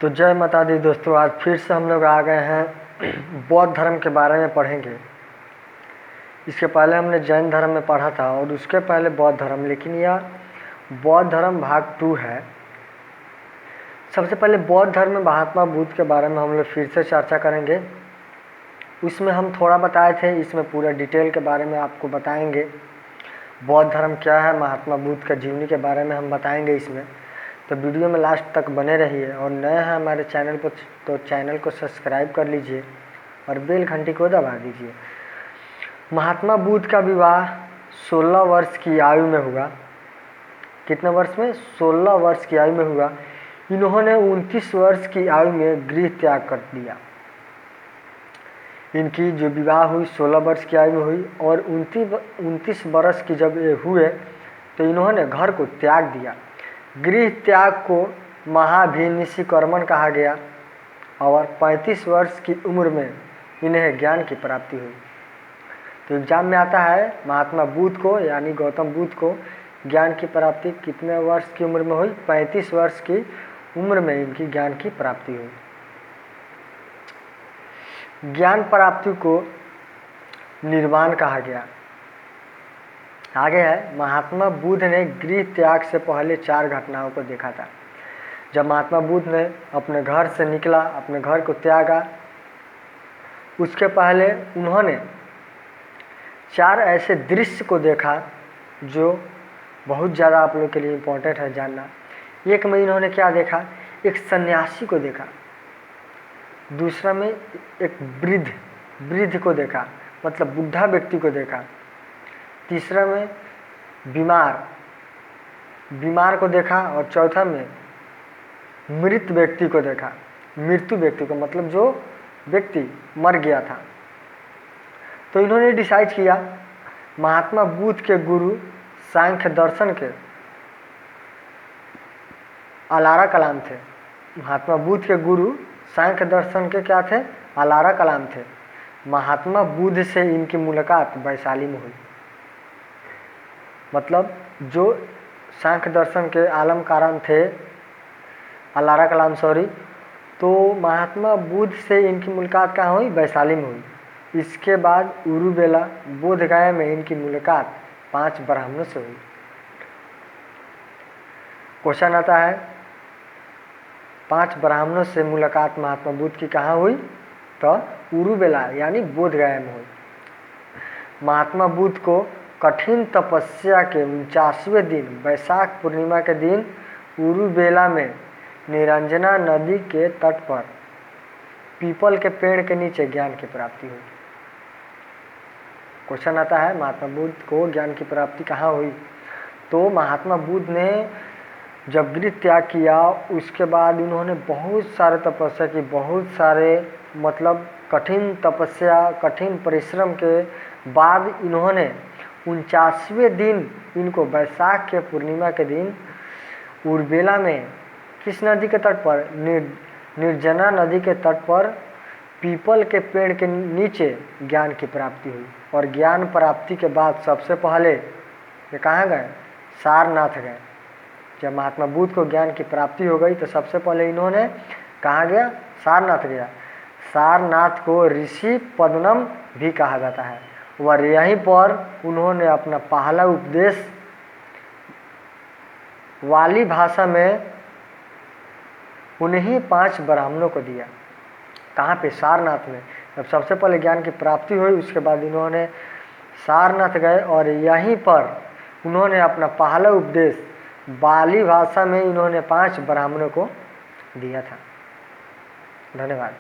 तो जय माता दी दोस्तों, आज फिर से हम लोग आ गए हैं बौद्ध धर्म के बारे में पढ़ेंगे। इसके पहले हमने जैन धर्म में पढ़ा था और उसके पहले बौद्ध धर्म, लेकिन यह बौद्ध धर्म भाग 2 है। सबसे पहले बौद्ध धर्म में महात्मा बुद्ध के बारे में हम लोग फिर से चर्चा करेंगे। उसमें हम थोड़ा बताए थे, इसमें पूरा डिटेल के बारे में आपको बताएंगे। बौद्ध धर्म क्या है, महात्मा बुद्ध का जीवनी के बारे में हम बताएंगे इसमें। तो वीडियो में लास्ट तक बने रहिए और नए हैं हमारे चैनल पर तो चैनल को सब्सक्राइब कर लीजिए और बेल घंटी को दबा दीजिए। महात्मा बुद्ध का विवाह 16 वर्ष की आयु में हुआ। कितने वर्ष में? 16 वर्ष की आयु में हुआ। इन्होंने 29 वर्ष की आयु में गृह त्याग कर दिया। इनकी जो विवाह हुई 16 वर्ष की आयु में हुई और 29 वर्ष की जब ये हुए तो इन्होंने घर को त्याग दिया। गृह त्याग को महाभिनिषिकर्मण कहा गया और 35 वर्ष की उम्र में इन्हें ज्ञान की प्राप्ति हुई। तो एग्जाम में आता है महात्मा बुद्ध को यानी गौतम बुद्ध को ज्ञान की प्राप्ति कितने वर्ष की उम्र में हुई? 35 वर्ष की उम्र में इनकी ज्ञान की प्राप्ति हुई। ज्ञान प्राप्ति को निर्वाण कहा गया। आगे है, महात्मा बुद्ध ने गृह त्याग से पहले 4 घटनाओं को देखा था। जब महात्मा बुद्ध ने अपने घर से निकला, अपने घर को त्यागा, उसके पहले उन्होंने 4 ऐसे दृश्य को देखा जो बहुत ज़्यादा आप लोग के लिए इम्पोर्टेंट है जानना। एक में इन्होंने क्या देखा? एक सन्यासी को देखा। दूसरा में एक वृद्ध को देखा, मतलब बुढ़ा व्यक्ति को देखा। तीसरा में बीमार को देखा और चौथा में मृत व्यक्ति को देखा। मृत्यु व्यक्ति को मतलब जो व्यक्ति मर गया था। तो इन्होंने डिसाइड किया, महात्मा बुद्ध के गुरु सांख्य दर्शन के अलारा कलाम थे। महात्मा बुद्ध के गुरु सांख्य दर्शन के क्या थे? अलारा कलाम थे। महात्मा बुद्ध से इनकी मुलाकात वैशाली में हुई। मतलब जो सांख्य दर्शन के आलम कारण थे, अलारा कलाम तो महात्मा बुद्ध से इनकी मुलाकात कहाँ हुई? वैशाली में हुई। इसके बाद उरुबेला बोध गया में इनकी मुलाकात 5 ब्राह्मणों से हुई। क्वेश्चन आता है, 5 ब्राह्मणों से मुलाकात महात्मा बुद्ध की कहाँ हुई? तो उरुबेला यानी बोध गया में हुई। महात्मा बुद्ध को कठिन तपस्या के 49वें दिन वैशाख पूर्णिमा के दिन उरुबेला में निरंजना नदी के तट पर पीपल के पेड़ के नीचे ज्ञान की प्राप्ति हुई। क्वेश्चन आता है, महात्मा बुद्ध को ज्ञान की प्राप्ति कहाँ हुई? तो महात्मा बुद्ध ने जब गृह त्याग किया उसके बाद इन्होंने बहुत सारे तपस्या की, बहुत सारे मतलब कठिन तपस्या, कठिन परिश्रम के बाद इन्होंने 49वें दिन इनको वैशाख के पूर्णिमा के दिन उरुबेला में किस नदी के तट पर? निर्जना नदी के तट पर पीपल के पेड़ के नीचे ज्ञान की प्राप्ति हुई। और ज्ञान प्राप्ति के बाद सबसे पहले ये कहाँ गए? सारनाथ गए। जब महात्मा बुद्ध को ज्ञान की प्राप्ति हो गई तो सबसे पहले इन्होंने कहाँ गया? सारनाथ गया। सारनाथ को ऋषि पद्मनम भी कहा जाता है और यहीं पर उन्होंने अपना पहला उपदेश वाली भाषा में उन्हीं 5 ब्राह्मणों को दिया। कहाँ पे? सारनाथ में। जब सबसे पहले ज्ञान की प्राप्ति हुई उसके बाद इन्होंने सारनाथ गए और यहीं पर उन्होंने अपना पहला उपदेश बाली भाषा में इन्होंने 5 ब्राह्मणों को दिया था। धन्यवाद।